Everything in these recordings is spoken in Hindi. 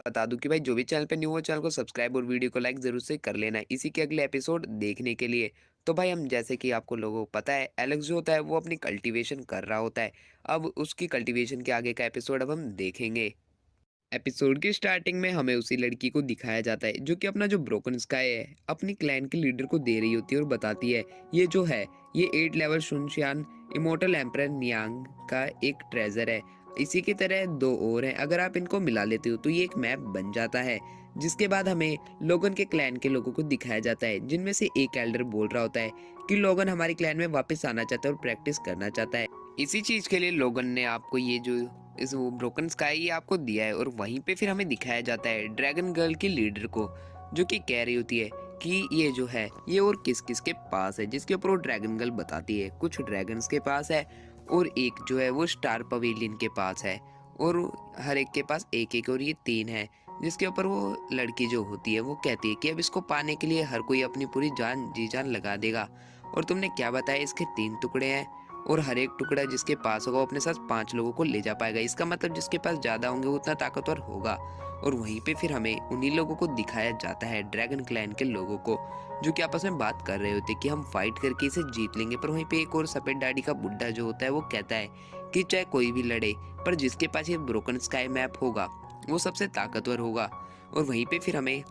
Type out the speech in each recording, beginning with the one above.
बता दूं कि भाई जो भी चैनल पे न्यू हो चैनल को सब्सक्राइब और वीडियो को लाइक जरूर से कर लेना इसी के अगले एपिसोड देखने के लिए। तो भाई हम जैसे कि आपको लोगों को पता है एलेक्स जो होता है वो अपनी कल्टीवेशन कर रहा होता है। अब उसकी कल्टीवेशन के आगे का एपिसोड अब हम देखेंगे। एपिसोड की स्टार्टिंग में हमें उसी लड़की को दिखाया जाता है जो कि अपना जो ब्रोकन स्काई है अपनी क्लैन के लीडर को दे रही होती है और बताती है ये जो है ये 8 लेवल शुनशान इमोर्टल एम्परर नियांग का एक ट्रेजर है। इसी की तरह दो और हैं, अगर आप इनको मिला लेते हो तो ये एक मैप बन जाता है। जिसके बाद हमें लोगन के क्लैन के लोगों को दिखाया जाता है जिनमें से एक एल्डर बोल रहा होता है कि लोगन हमारी क्लैन में वापस आना चाहता है और प्रैक्टिस करना चाहता है। इसी चीज के लिए लोगन ने आपको ये जो इस वो ब्रोकन स्काई ये आपको दिया है। और वहीं पे फिर हमें दिखाया जाता है ड्रैगन गर्ल की लीडर को जो कि कह रही होती है कि ये जो है ये और किस किस के पास है, जिसके ऊपर वो ड्रैगन गर्ल बताती है कुछ ड्रैगन्स के पास है और एक जो है वो स्टार पवेलियन के पास है और हर एक के पास एक एक और ये 3 है। जिसके ऊपर वो लड़की जो होती है वो कहती है कि अब इसको पाने के लिए हर कोई अपनी पूरी जान जी जान लगा देगा। और तुमने क्या बताया इसके 3 टुकड़े हैं और हर एक टुकड़ा जिसके पास होगा वो अपने साथ 5 लोगों को ले जा पाएगा। इसका मतलब जिसके पास ज्यादा होंगे वो उतना ताकतवर होगा। और वहीं पे फिर हमें उन्हीं लोगों को दिखाया जाता है ड्रैगन क्लैन के लोगों को जो कि आपस में बात कर रहे होते कि हम फाइट करके इसे जीत लेंगे। पर वहीं पे एक और सफेद दाढ़ी का बुड्ढा जो होता है वो कहता है कि चाहे कोई भी लड़े पर जिसके पास ये ब्रोकन स्काई मैप होगा वो सबसे ताकतवर होगा। और वहीं पे फिर हमें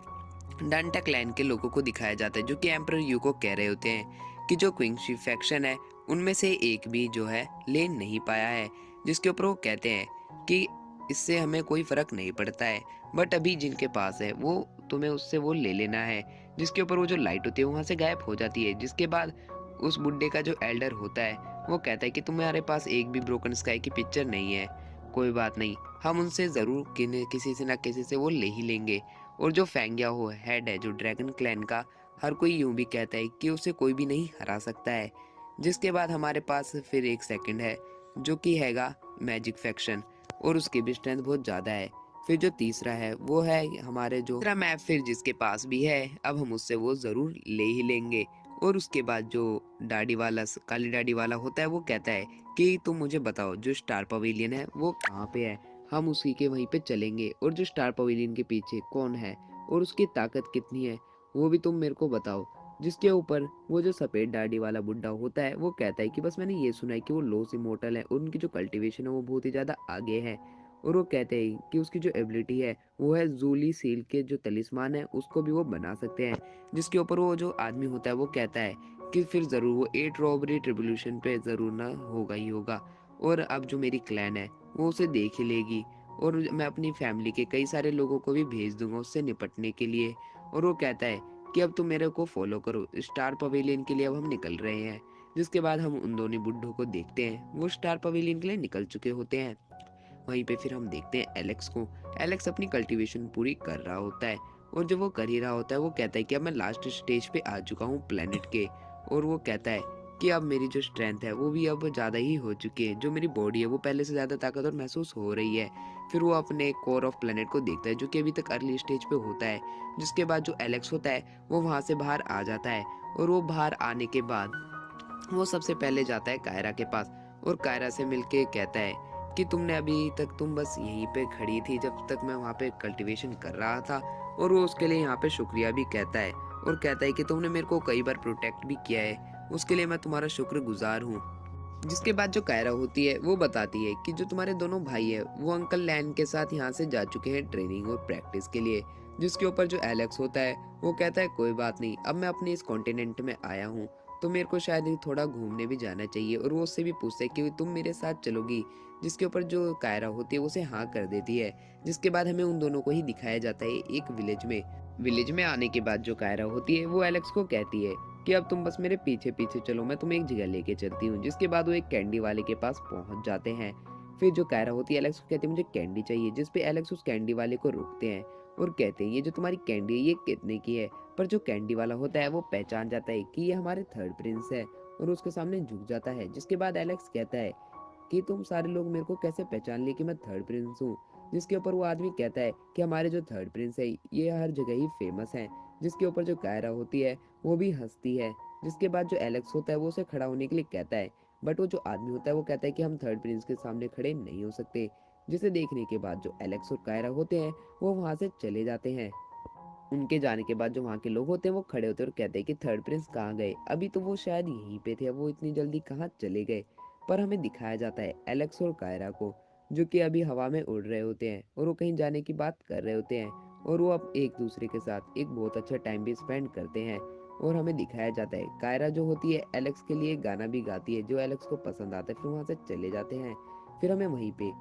डांटा क्लैन के लोगों को दिखाया जाता है जो कि एम्परर यू को कह रहे होते हैं कि जो क्विंगशी फैक्शन है उनमें से एक भी जो है ले नहीं पाया है। जिसके ऊपर वो कहते हैं कि इससे हमें कोई फर्क नहीं पड़ता है, बट अभी जिनके पास है वो तुम्हें उससे वो ले लेना है। जिसके ऊपर वो जो लाइट होती है वहां से गायब हो जाती है। जिसके बाद उस बुड्ढे का जो एल्डर होता है वो कहता है कि तुम्हारे पास एक भी ब्रोकन स्काई की पिक्चर नहीं है, कोई बात नहीं, हम उनसे जरूर किसी से ना किसी से वो ले ही लेंगे। और जो फेंगिया हो हेड है जो ड्रैगन क्लैन का, हर कोई यूं भी कहता है कि उसे कोई भी नहीं हरा सकता है। जिसके बाद हमारे पास फिर एक सेकंड है जो कि हैगा मैजिक फैक्शन और उसकी भी स्ट्रेंथ बहुत ज़्यादा है। फिर जो तीसरा है वो है हमारे जो तीसरा मैप फिर जिसके पास भी है अब हम उससे वो ज़रूर ले ही लेंगे। और उसके बाद जो दाढ़ी वाला काली दाढ़ी वाला होता है वो कहता है कि तुम मुझे बताओ जो स्टार पवेलियन है वो कहाँ पे है, हम उसी के वहीं पे चलेंगे। और जो स्टार पवेलियन के पीछे कौन है और उसकी ताकत कितनी है वो भी तुम मेरे को बताओ। जिसके ऊपर वो जो सफ़ेद दाढ़ी वाला बुड्ढा होता है वो कहता है कि बस मैंने ये सुना है कि वो लॉस इमोर्टल है और उनकी जो कल्टीवेशन है वो बहुत ही ज़्यादा आगे है। और वो कहते हैं कि उसकी जो एबिलिटी है वो है जूली सील के जो तलिस्मान है उसको भी वो बना सकते हैं। जिसके ऊपर वो जो आदमी होता है वो कहता है कि फिर ज़रूर वो 8 रॉबरी ट्रिब्यूलेशन पे ज़रूर ना होगा ही होगा। और अब जो मेरी क्लैन है वो उसे देख ही लेगी और मैं अपनी फैमिली के कई सारे लोगों को भी भेज दूंगा उससे निपटने के लिए। और वो कहता है कि अब तुम मेरे को फॉलो करो, स्टार पवेलियन के लिए अब हम निकल रहे हैं। जिसके बाद हम उन दोनों बुड्ढों को देखते हैं वो स्टार पवेलियन के लिए निकल चुके होते हैं। वहीं पे फिर हम देखते हैं एलेक्स को। एलेक्स अपनी कल्टीवेशन पूरी कर रहा होता है और जब वो कर ही रहा होता है वो कहता है कि अब मैं लास्ट स्टेज पे आ चुका हूँ प्लेनेट के। और वो कहता है कि अब मेरी जो स्ट्रेंथ है वो भी अब ज़्यादा ही हो चुकी है, जो मेरी बॉडी है वो पहले से ज़्यादा ताकतवर महसूस हो रही है। फिर वो अपने कोर ऑफ प्लेनेट को देखता है जो कि अभी तक अर्ली स्टेज पे होता है। जिसके बाद जो एलेक्स होता है वो वहाँ से बाहर आ जाता है और वो बाहर आने के बाद वो सबसे पहले जाता है कायरा के पास और कायरा से मिलके कहता है कि तुमने अभी तक तुम बस यहीं पे खड़ी थी जब तक मैं वहाँ पे कल्टीवेशन कर रहा था। और वो उसके लिए यहाँ पे शुक्रिया भी कहता है और कहता है कि तुमने मेरे को कई बार प्रोटेक्ट भी किया है, उसके लिए मैं तुम्हारा शुक्रगुजार हूँ। जिसके बाद जो कायरा होती है वो बताती है कि जो तुम्हारे दोनों भाई है वो अंकल लैन के साथ यहाँ से जा चुके हैं ट्रेनिंग और प्रैक्टिस के लिए। जिसके ऊपर जो एलेक्स होता है वो कहता है कोई बात नहीं, अब मैं अपने इस कॉन्टिनेंट में आया हूँ तो मेरे को शायद ही थोड़ा घूमने भी जाना चाहिए। और वो उससे भी पूछता है कि तुम मेरे साथ चलोगी। जिसके ऊपर जो कायरा होती है वो उसे हाँ कर देती है। जिसके बाद हमें उन दोनों को ही दिखाया जाता है एक विलेज में। विलेज में आने के बाद जो कायरा होती है वो एलेक्स को कहती है कि अब तुम बस मेरे पीछे पीछे चलो, मैं तुम्हें एक जगह लेके चलती हूँ। जिसके बाद वो एक कैंडी वाले के पास पहुंच जाते हैं। फिर जो कायरा होती है एलेक्स को कहती है मुझे कैंडी चाहिए। जिस पे एलेक्स उस कैंडी वाले को रोकते हैं और कहते हैं ये जो तुम्हारी कैंडी है ये कितने की है। पर जो कैंडी वाला होता है वो पहचान जाता है कि ये हमारे थर्ड प्रिंस है और उसके सामने झुक जाता है। जिसके बाद एलेक्स कहता है कि तुम सारे लोग मेरे को कैसे पहचान लिए कि मैं थर्ड प्रिंस हूँ। जिसके ऊपर वो आदमी कहता है कि हमारे जो थर्ड प्रिंस है ये हर जगह ही फेमस हैं। जिसके ऊपर जो कायरा होती है वो भी हंसती है। जिसके बाद जो एलेक्स होता है वो उसे खड़ा होने के लिए कहता है, बट वो जो आदमी होता है वो कहता है कि हम थर्ड प्रिंस के सामने खड़े नहीं हो सकते। जिसे देखने के बाद जो एलेक्स और कायरा होते हैं वो वहाँ से चले जाते हैं। उनके जाने के बाद जो वहाँ के लोग होते हैं वो खड़े होते हैं और कहते हैं कि थर्ड प्रिंस कहाँ गए, अभी तो वो शायद यहीं पे थे, अब वो इतनी जल्दी कहाँ चले गए। पर हमें दिखाया जाता है एलेक्स और कायरा को, जो कि अभी हवा में उड़ रहे होते हैं और वो कहीं जाने की बात कर रहे होते हैं। और वो अब एक दूसरे के साथ एक बहुत अच्छा टाइम भी स्पेंड करते हैं। और हमें दिखाया जाता है कायरा जो होती है एलेक्स के लिए गाना भी गाती है जो एलेक्स को पसंद आता है, फिर वहाँ से चले जाते हैं। फिर हमें वहीं पे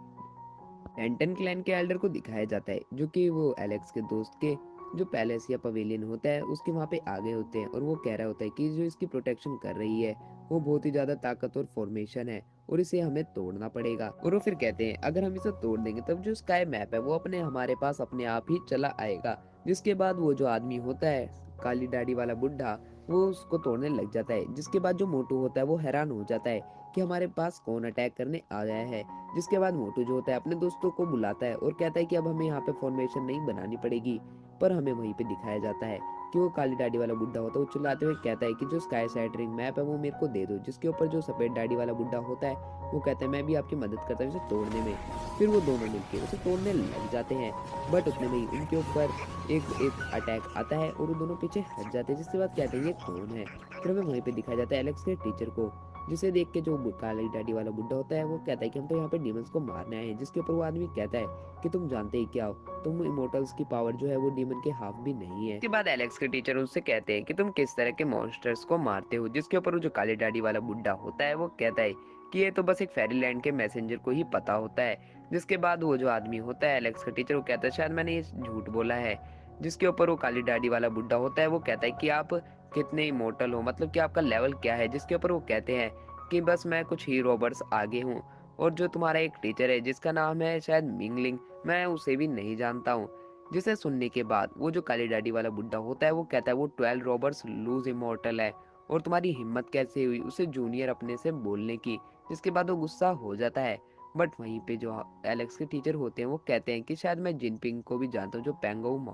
टेंटन क्लैन के एल्डर को दिखाया जाता है, जो कि वो एलेक्स के दोस्त के जो पैलेस या पवेलियन होता है उसके वहाँ पे आ गए होते हैं। और वो कह रहा होता है कि जो इसकी प्रोटेक्शन कर रही है वो बहुत ही ज़्यादा ताकतवर फॉर्मेशन है और इसे हमें तोड़ना पड़ेगा। और वो फिर कहते हैं अगर हम इसे तोड़ देंगे तब जो स्काई मैप है वो अपने हमारे पास अपने आप ही चला आएगा। जिसके बाद वो जो आदमी होता है काली दाढ़ी वाला बुढ़ा वो उसको तोड़ने लग जाता है। जिसके बाद जो मोटू होता है वो हैरान हो जाता है कि हमारे पास कौन अटैक करने आ गया है। जिसके बाद मोटू जो होता है अपने दोस्तों को बुलाता है और कहता है कि अब हमें यहाँ पे फॉर्मेशन नहीं बनानी पड़ेगी। पर हमें वहीं पे दिखाया जाता है कि वो काली दाढ़ी वाला बुड्ढा होता है वो चिल्लाते हुए कहता है कि जो स्काई सैटरिंग मैप है वो मेरे को दे दो। जिसके ऊपर जो सफेद दाढ़ी वाला बुड्ढा होता है वो कहता है मैं भी आपकी मदद करता हूँ इसे तोड़ने में। फिर वो दोनों मिलकर उसे तोड़ने लग जाते हैं। बट उतने में ही उनके ऊपर एक एक अटैक आता है और वो दोनों पीछे हट जाते हैं। जिसके बाद कहते हैं ये कौन है। फिर हमें वहीं पे दिखाया जाता है एलेक्स के टीचर को, जिसे देख के जो काली दाढ़ी वाला बुड्ढा होता है वो कहता है कि हम तो यहाँ पे डीमंस को मारने आए हैं। जिसके ऊपर वो आदमी कहता है कि तुम जानते ही क्या हो, तुम इमोर्टल्स की पावर जो है वो डीमन के हाफ भी नहीं है। इसके बाद एलेक्स के टीचर उससे कहते हैं कि तुम किस तरह के मॉन्स्टर्स को मारते हो। जिसके ऊपर वो जो काली दाढ़ी वाला बुड्ढा होता है वो कहता है कि ये तो बस एक फेरीलैंड के मैसेंजर को ही पता होता है। जिसके बाद वो जो आदमी होता है एलेक्स का टीचर वो कहता है शायद मैंने ये झूठ बोला है। जिसके ऊपर वो काली दाढ़ी वाला बुड्ढा होता है वो कहता है कि आप कितने इमोर्टल हो, मतलब कि आपका लेवल क्या है। जिसके ऊपर वो कहते हैं कि बस मैं कुछ ही रोबर्ट्स आगे हूँ और जो तुम्हारा एक टीचर है जिसका नाम है शायद मिंगलिंग, मैं उसे भी नहीं जानता हूँ। जिसे सुनने के बाद वो जो काली दाढ़ी वाला बुड्ढा होता है वो कहता है वो 12 रॉबर्ट्स लूज इमोर्टल है और तुम्हारी हिम्मत कैसे हुई उसे जूनियर अपने से बोलने की। जिसके बाद वो गुस्सा हो जाता है। बट वहीं पे जो एलेक्स के टीचर होते हैं वो कहते हैं कि शायद मैं जिनपिंग को भी जानता हूँ जो पेंगोंग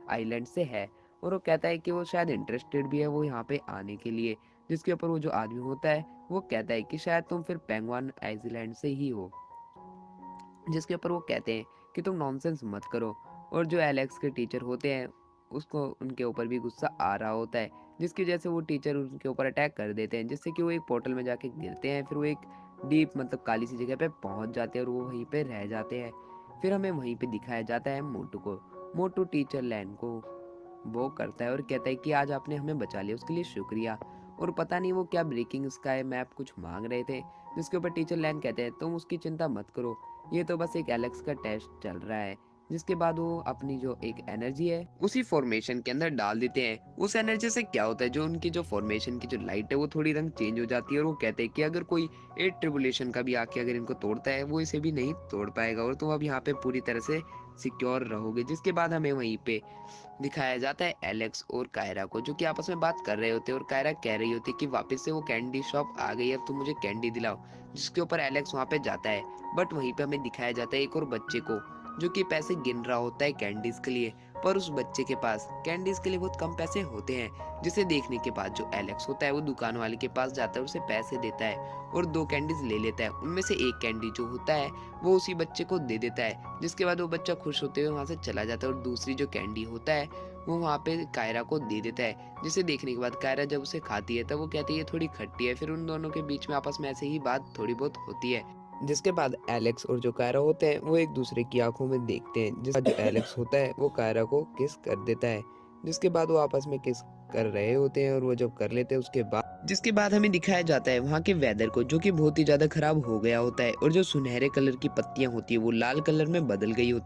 आइलैंड से है। और वो कहता है कि वो शायद इंटरेस्टेड भी है वो यहाँ पे आने के लिए। जिसके ऊपर वो जो आदमी होता है वो कहता है कि शायद तुम फिर पेंगवान आइलैंड से ही हो। जिसके ऊपर वो कहते हैं कि तुम नॉनसेंस मत करो। और जो एलेक्स के टीचर होते हैं उसको उनके ऊपर भी गुस्सा आ रहा होता है, जिसकी वजह से वो टीचर उनके ऊपर अटैक कर देते हैं, जिससे कि वो एक पोर्टल में जाके गिरते हैं। फिर वो एक डीप मतलब काली सी जगह पे पहुंच जाते हैं और वो वहीं पे रह जाते हैं। फिर हमें वहीं पे दिखाया जाता है मोटू को। मोटू टीचर लैन को वो करता है और कहता है कि आज आपने हमें बचा लिया उसके लिए शुक्रिया। और पता नहीं वो क्या ब्रेकिंग स्काई मैप कुछ मांग रहे थे। जिसके ऊपर टीचर लैन कहते हैं तुम उसकी चिंता मत करो, ये तो बस एक एलेक्स का टेस्ट चल रहा है। जिसके बाद वो अपनी जो एक एनर्जी है उसी फॉर्मेशन के अंदर डाल देते हैं। उस एनर्जी से क्या होता है जो उनकी जो फॉर्मेशन की जो लाइट है वो थोड़ी रंग चेंज हो जाती है। और वो कहते हैं कि अगर कोई एट ट्रिबुलेशन का भी आके अगर इनको तोड़ता है वो इसे भी नहीं तोड़ पाएगा और तुम अब यहाँ पे पूरी तरह से सिक्योर रहोगे। जिसके बाद हमें वहीं पे दिखाया जाता है एलेक्स और कायरा को, जो कि आपस में बात कर रहे होते हैं। और कायरा कह रही होती है कि वापस से वो कैंडी शॉप आ गई, अब तुम मुझे कैंडी दिलाओ। जिसके ऊपर एलेक्स वहाँ पे जाता है। बट वहीं पे हमें दिखाया जाता है एक और बच्चे को, जो कि पैसे गिन रहा होता है कैंडीज के लिए। पर उस बच्चे के पास कैंडीज के लिए बहुत कम पैसे होते हैं। जिसे देखने के बाद जो एलेक्स होता है वो दुकान वाले के पास जाता है, उसे पैसे देता है और दो कैंडीज ले लेता है। उनमें से एक कैंडी जो होता है वो उसी बच्चे को दे देता है। जिसके बाद वो बच्चा खुश होते हुए वहां से चला जाता है और दूसरी जो कैंडी होता है वो वहाँ पे कायरा को दे देता है। जिसे देखने के बाद कायरा जब उसे खाती है तब वो कहती है ये थोड़ी खट्टी है। फिर उन दोनों के बीच में आपस में ऐसे ही बात थोड़ी बहुत होती है। जिसके बाद एलेक्स और जो कायरा होते हैं वो एक दूसरे की आंखों में देखते हैं। जिस जो एलेक्स होता है वो कायरा को किस कर देता है। जिसके बाद वो आपस में किस कर रहे होते हैं और वो जब कर लेते हैं उसके बाद जिसके बाद हमें दिखाया जाता है वहाँ के वेदर को, जो कि बहुत ही ज्यादा खराब हो गया होता है और जो सुनहरे कलर की पत्तियां होती है वो लाल कलर में बदल गई होती है।